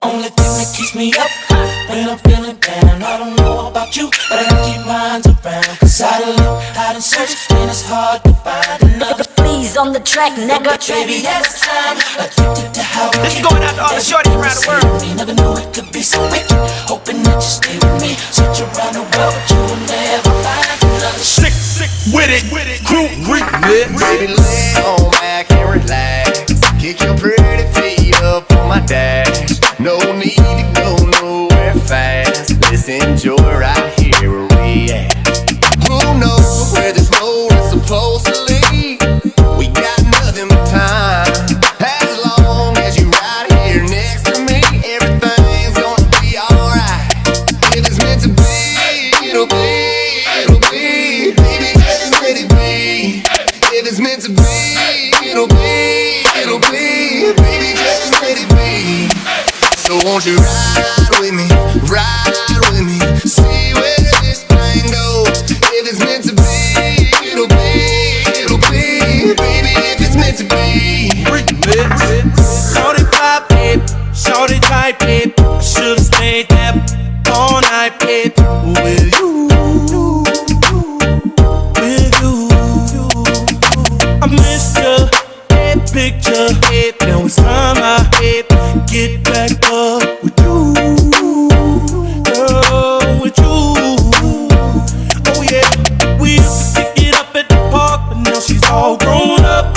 Only thing that keeps me up when I'm feeling down. I don't know about you, but I gotta keep mine around. Cause I done look, I done search, and it's hard to find another. FLE's on the track, nigga. Baby, that's time. Addicted to how this is going out to all the shorties around the world. You never knew it could be so wicked. Hoping that you stay with me. Search around the world, but you will never find another. Sick with it, crew remix. Baby, lay on back and relax. Kick your pretty feet up on my dash. No need to go nowhere fast. Let's enjoy right here where we at. Who knows where this road is supposed to lead? We got nothing but time. As long as you right here next to me, everything's gonna be alright. If it's meant to be, it'll be, it'll be. Baby, just let it be. If it's meant to be, it'll be, it'll be. Baby, just let it be. So won't you ride with me, see where this thing goes. If it's meant to be, it'll be, it'll be. Baby, if it's meant to be. Shorty pop it, shorty type it. I should've stayed there all night, it with you, with you. I missed your head picture, now it's time I get back up with you, girl, with you. Oh yeah, we used to pick it up at the park, but now she's all grown up,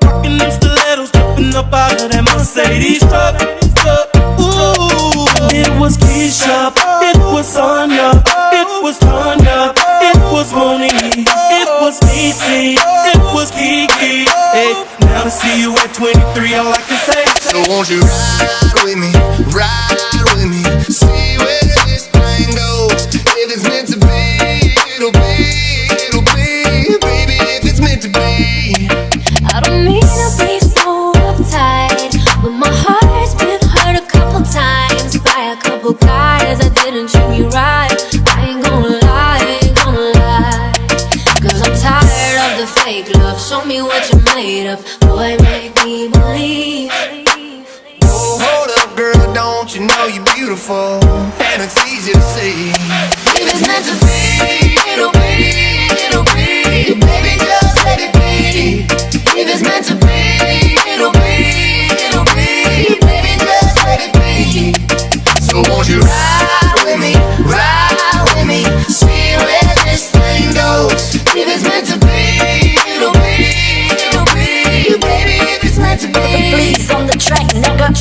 rocking them stilettos, jumping up out of that Mercedes truck. Ooh, it was Keisha, it was Sonia, it was Tanya, it was Monique, it was Niecy, it was Kiki. Hey, now to see you at 23, all I can say. So won't you ride with me, see where this thing goes. If it's meant to be, it'll be, it'll be. Baby, if it's meant to be. I don't mean to be so uptight, but my heart's been hurt a couple times by a couple guys that didn't treat me right. I ain't gonna lie, cause I'm tired of the fake love. Show me what you're made of, boy, make me believe. Oh, hold up, girl, don't you know you're beautiful, and it's easy to see. If it's meant to be, it'll be, it'll be. Baby, just let it be. If it's meant to be, it'll be, it'll be. Baby, just let it be. So won't you ride with me, see where this thing goes. If it's meant to be, it'll be, it'll be. Baby, if it's meant to be. FLE's on the track, nigga.